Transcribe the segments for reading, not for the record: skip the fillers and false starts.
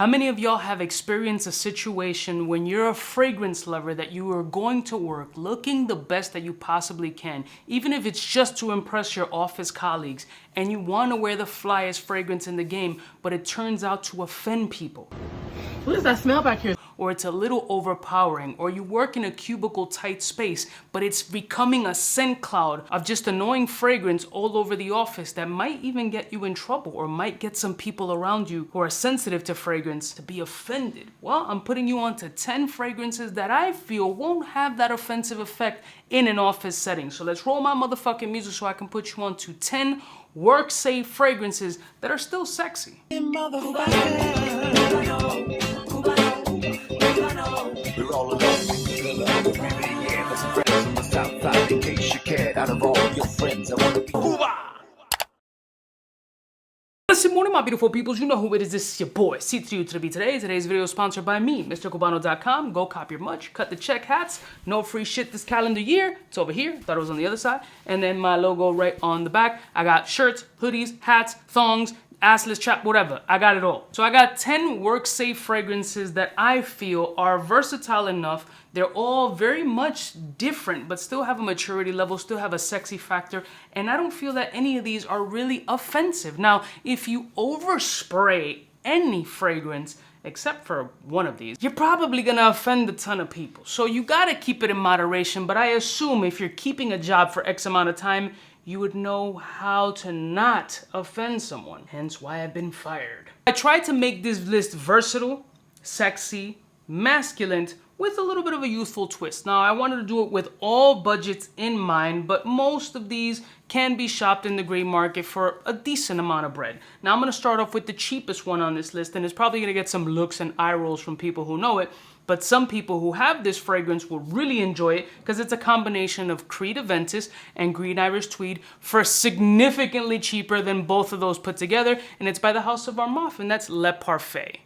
How many of y'all have experienced a situation when you're a fragrance lover that you are going to work looking the best that you possibly can, even if it's just to impress your office colleagues, and you want to wear the flyest fragrance in the game, but it turns out to offend people? What does that smell back here? Or it's a little overpowering, or you work in a cubicle tight space, but it's becoming a scent cloud of just annoying fragrance all over the office that might even get you in trouble, or might get some people around you who are sensitive to fragrance to be offended. Well, I'm putting you onto 10 fragrances that I feel won't have that offensive effect in an office setting. So let's roll my motherfucking music so I can put you onto 10 work-safe fragrances that are still sexy. We're all alone. Riviera, for some friends from the south side. In case you cared, out of all your friends, I want to be Cuba. Good morning, my beautiful peoples. You know who it is. This is your boy, C3U to the B today. Today's video is sponsored by me, Cubaknow.com. Go cop your much, cut the check hats. No free shit this calendar year. It's over here. Thought it was on the other side. And then my logo right on the back. I got shirts, hoodies, hats, thongs, assless chap, whatever. I got it all. So I got 10 work-safe fragrances that I feel are versatile enough. They're all very much different, but still have a maturity level, still have a sexy factor, and I don't feel that any of these are really offensive. Now, if you overspray any fragrance, except for one of these, you're probably gonna offend a ton of people. So you gotta keep it in moderation, but I assume if you're keeping a job for X amount of time, you would know how to not offend someone, hence why I've been fired. I tried to make this list versatile, sexy, masculine, with a little bit of a youthful twist. Now, I wanted to do it with all budgets in mind, but most of these can be shopped in the gray market for a decent amount of bread. Now, I'm gonna start off with the cheapest one on this list, and it's probably gonna get some looks and eye rolls from people who know it, but some people who have this fragrance will really enjoy it because it's a combination of Creed Aventus and Green Irish Tweed for significantly cheaper than both of those put together, and it's by the House of Armaf, and that's Le Parfait.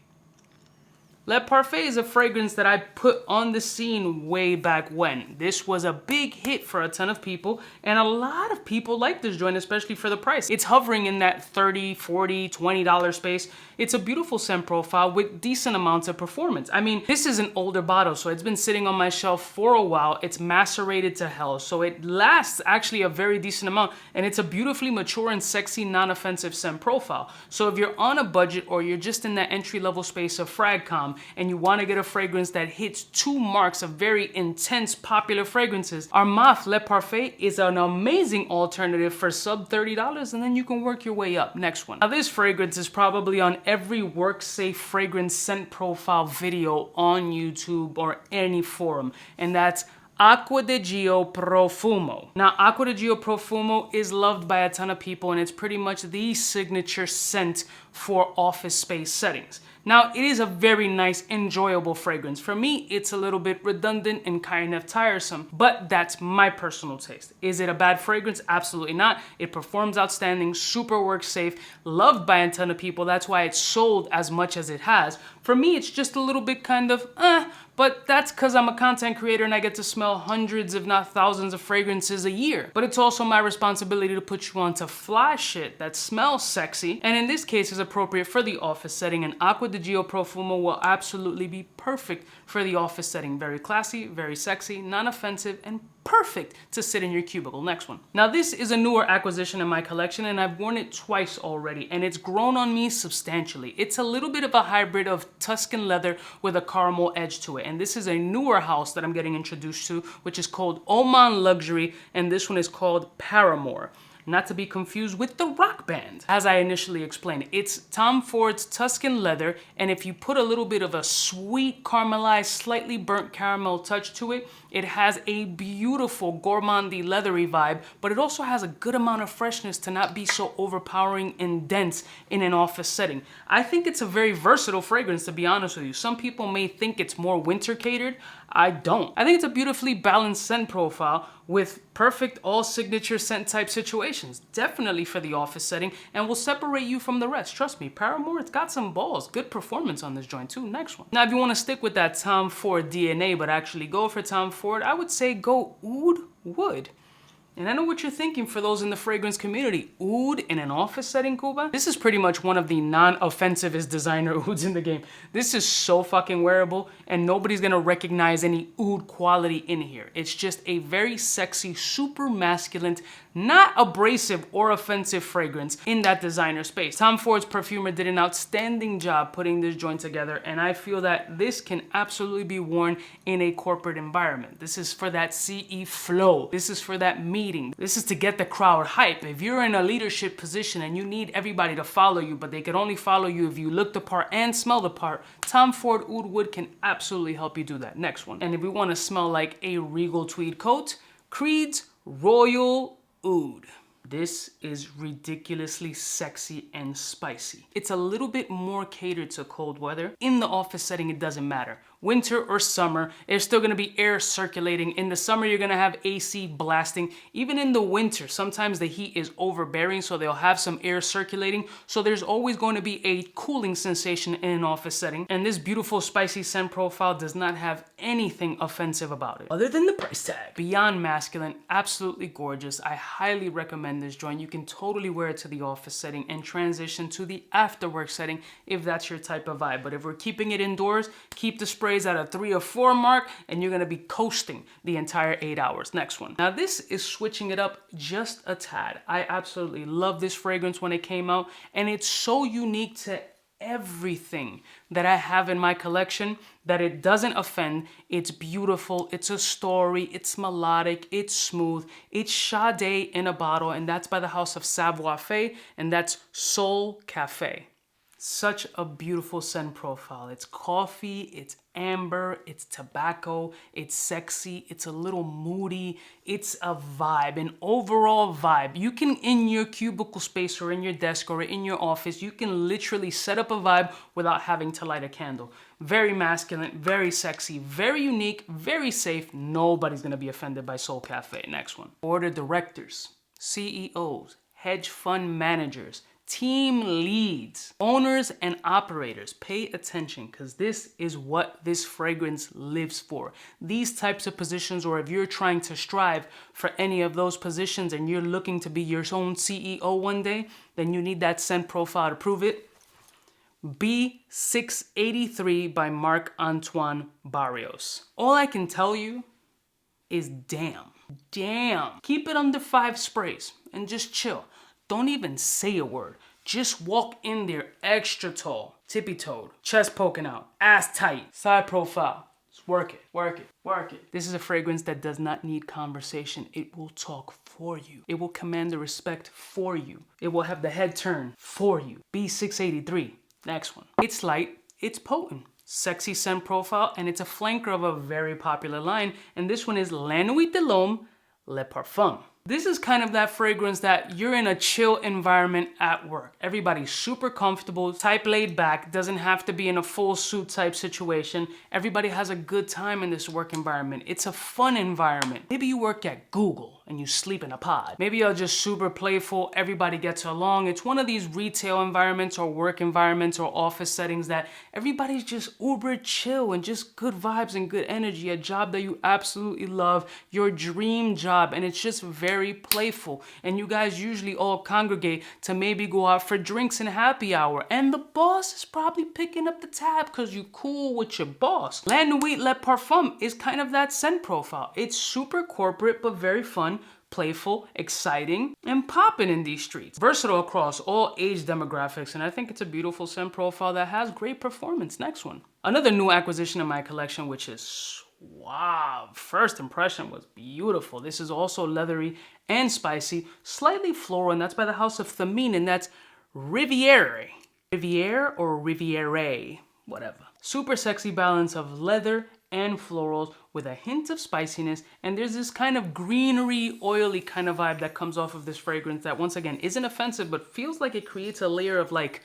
Le Parfait is a fragrance that I put on the scene way back when. This was a big hit for a ton of people, and a lot of people like this joint, especially for the price. It's hovering in that $30, $40, $20 space. It's a beautiful scent profile with decent amounts of performance. I mean, this is an older bottle, so it's been sitting on my shelf for a while. It's macerated to hell, so it lasts actually a very decent amount, and it's a beautifully mature and sexy, non-offensive scent profile. So if you're on a budget or you're just in that entry-level space of fragcom, and you want to get a fragrance that hits 2 marks of very intense popular fragrances, Armaf Le Parfait is an amazing alternative for sub $30, and then you can work your way up. Next one. Now, this fragrance is probably on every work-safe fragrance scent profile video on YouTube or any forum, and that's Acqua di Gio Profumo. Now, Acqua di Gio Profumo is loved by a ton of people, and it's pretty much the signature scent for office space settings. Now, it is a very nice, enjoyable fragrance. For me, it's a little bit redundant and kind of tiresome, but that's my personal taste. Is it a bad fragrance? Absolutely not. It performs outstanding, super work safe, loved by a ton of people. That's why it's sold as much as it has. For me, it's just a little bit kind of, but that's because I'm a content creator and I get to smell hundreds, if not thousands of fragrances a year. But it's also my responsibility to put you onto fly shit that smells sexy, and in this case is appropriate for the office setting, and Acqua di Gio Profumo will absolutely be perfect for the office setting. Very classy, very sexy, non-offensive, and perfect to sit in your cubicle. Next one. Now, this is a newer acquisition in my collection, and I've worn it twice already, and it's grown on me substantially. It's a little bit of a hybrid of Tuscan leather with a caramel edge to it, and this is a newer house that I'm getting introduced to, which is called Oman Luxury, and this one is called Paramore. Not to be confused with the rock band. As I initially explained, it's Tom Ford's Tuscan leather, and if you put a little bit of a sweet caramelized, slightly burnt caramel touch to it, it has a beautiful gourmandy leathery vibe, but it also has a good amount of freshness to not be so overpowering and dense in an office setting. I think it's a very versatile fragrance, to be honest with you. Some people may think it's more winter catered. I don't. I think it's a beautifully balanced scent profile with perfect all signature scent type situations. Definitely for the office setting, and will separate you from the rest. Trust me, Paramore, it's got some balls. Good performance on this joint too. Next one. Now, if you want to stick with that Tom Ford DNA, but actually go for Tom Ford, I would say go Oud Wood. And I know what you're thinking for those in the fragrance community. Oud in an office setting, Cuba? This is pretty much one of the non-offensivest designer ouds in the game. This is so fucking wearable, and nobody's gonna recognize any oud quality in here. It's just a very sexy, super masculine, not abrasive or offensive fragrance in that designer space. Tom Ford's perfumer did an outstanding job putting this joint together, and I feel that this can absolutely be worn in a corporate environment. This is for that CE flow. This is for that meeting. This is to get the crowd hype. If you're in a leadership position and you need everybody to follow you, but they can only follow you if you look the part and smell the part, Tom Ford Oud Wood can absolutely help you do that. Next one. And if we want to smell like a regal tweed coat, Creed's Royal Oud. This is ridiculously sexy and spicy. It's a little bit more catered to cold weather. In the office setting, it doesn't matter. Winter or summer, there's still gonna be air circulating. In the summer, you're gonna have AC blasting. Even in the winter, sometimes the heat is overbearing, so they'll have some air circulating. So there's always going to be a cooling sensation in an office setting. And this beautiful spicy scent profile does not have anything offensive about it, other than the price tag. Beyond masculine, absolutely gorgeous. I highly recommend this joint. You can totally wear it to the office setting and transition to the afterwork setting if that's your type of vibe. But if we're keeping it indoors, keep the sprays at a 3 or 4 mark, and you're gonna be coasting the entire 8 hours. Next one. Now this is switching it up just a tad. I absolutely love this fragrance when it came out, and it's so unique to everything that I have in my collection that it doesn't offend. It's beautiful, it's a story, it's melodic, it's smooth, it's Sade in a bottle, and that's by the house of Savoir Faire, and that's Soul Cafe. Such a beautiful scent profile. It's coffee, it's amber, it's tobacco, it's sexy, it's a little moody, it's a vibe, an overall vibe. You can, in your cubicle space or in your desk or in your office, you can literally set up a vibe without having to light a candle. Very masculine, very sexy, very unique, very safe. Nobody's gonna be offended by Soul Cafe. Next one. Board of directors, CEOs, hedge fund managers, team leads, owners and operators, pay attention, because this is what this fragrance lives for. These types of positions, or if you're trying to strive for any of those positions and you're looking to be your own CEO one day, then you need that scent profile to prove it. B683 by Marc Antoine Barrios. All I can tell you is damn. Keep it under 5 sprays and just chill. Don't even say a word. Just walk in there extra tall, tippy-toed, chest poking out, ass tight, side profile. Just work it. This is a fragrance that does not need conversation. It will talk for you. It will command the respect for you. It will have the head turn for you. B683. Next one. It's light, it's potent. Sexy scent profile, and it's a flanker of a very popular line. And this one is La Nuit de l'Homme, Le Parfum. This is kind of that fragrance that you're in a chill environment at work. Everybody's super comfortable, type laid back, doesn't have to be in a full suit type situation. Everybody has a good time in this work environment. It's a fun environment. Maybe you work at Google and you sleep in a pod. Maybe you're just super playful, everybody gets along. It's one of these retail environments or work environments or office settings that everybody's just uber chill and just good vibes and good energy. A job that you absolutely love, your dream job, and it's just very playful. And you guys usually all congregate to maybe go out for drinks and happy hour, and the boss is probably picking up the tab because you cool with your boss. La Nuit Le Parfum is kind of that scent profile. It's super corporate but very fun, playful, exciting, and popping in these streets. Versatile across all age demographics, and I think it's a beautiful scent profile that has great performance. Next one. Another new acquisition in my collection, which is wow. First impression was beautiful. This is also leathery and spicy, slightly floral, and that's by the house of Thameen, and that's Riviera. Riviera or Riviere, whatever. Super sexy balance of leather and florals with a hint of spiciness, and there's this kind of greenery, oily kind of vibe that comes off of this fragrance that, once again, isn't offensive, but feels like it creates a layer of like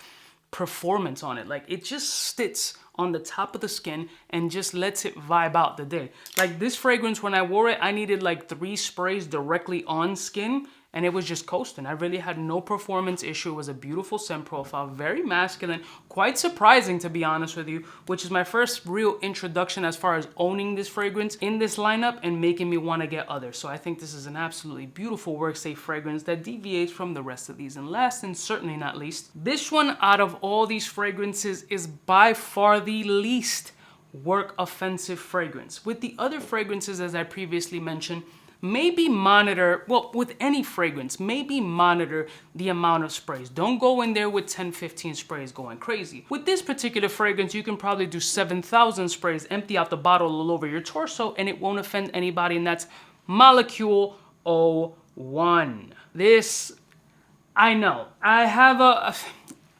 performance on it. Like it just sits on the top of the skin and just lets it vibe out the day. Like this fragrance, when I wore it, I needed like 3 sprays directly on skin, and it was just coasting. I really had no performance issue. It was a beautiful scent profile, very masculine, quite surprising to be honest with you, which is my first real introduction as far as owning this fragrance in this lineup and making me want to get others. So I think this is an absolutely beautiful work safe fragrance that deviates from the rest of these. And last and certainly not least, this one out of all these fragrances is by far the least work offensive fragrance. With the other fragrances, as I previously mentioned, maybe monitor, well, with any fragrance, maybe monitor the amount of sprays. Don't go in there with 10, 15 sprays going crazy. With this particular fragrance, you can probably do 7,000 sprays, empty out the bottle all over your torso, and it won't offend anybody, and that's Molecule 01. This, I know, I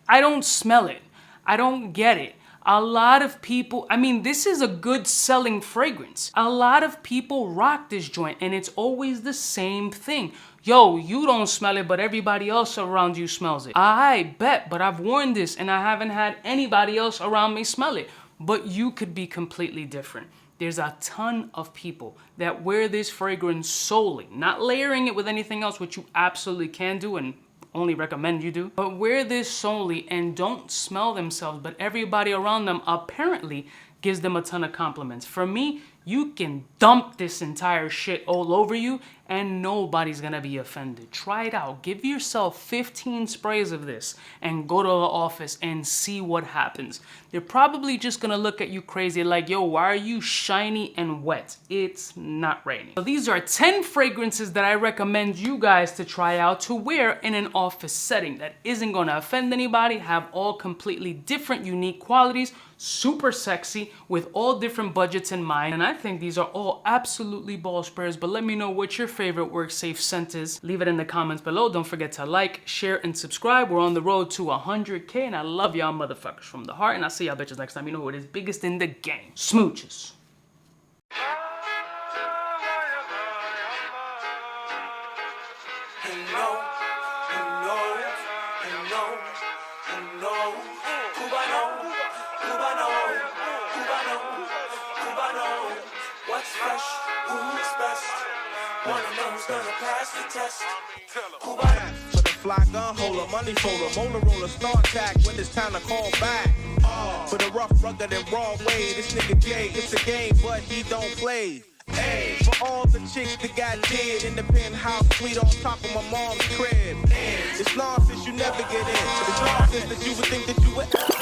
don't smell it. I don't get it. A lot of people, I mean, this is a good selling fragrance. A lot of people rock this joint, and it's always the same thing. Yo, you don't smell it, but everybody else around you smells it. I bet, but I've worn this and I haven't had anybody else around me smell it. But you could be completely different. There's a ton of people that wear this fragrance solely, not layering it with anything else, which you absolutely can do and only recommend you do, but wear this solely and don't smell themselves, but everybody around them apparently gives them a ton of compliments. For me, you can dump this entire shit all over you and nobody's gonna be offended. Try it out. Give yourself 15 sprays of this and go to the office and see what happens. They're probably just gonna look at you crazy like, yo, why are you shiny and wet? It's not raining. So these are 10 fragrances that I recommend you guys to try out to wear in an office setting that isn't gonna offend anybody, have all completely different, unique qualities, super sexy, with all different budgets in mind. And I think these are all absolutely ball sprayers, but let me know what your favorite work safe scent is. Leave it in the comments below. Don't forget to like, share, and subscribe. We're on the road to 100K, and I love y'all motherfuckers from the heart, and I'll see y'all bitches next time. You know who it is, biggest in the game. Smooches. What's fresh? Who's best? One of them's gonna pass the test. Cubaknow. For the fly gun holder, money folder, motor roller, start tag when it's time to call back. For the rough, rugged, and raw way, this nigga Jay, it's a game, but he don't play. Hey, for all the chicks that got dead in the penthouse suite on top of my mom's crib. It's nonsense you never get in. It's nonsense that you would think that you would.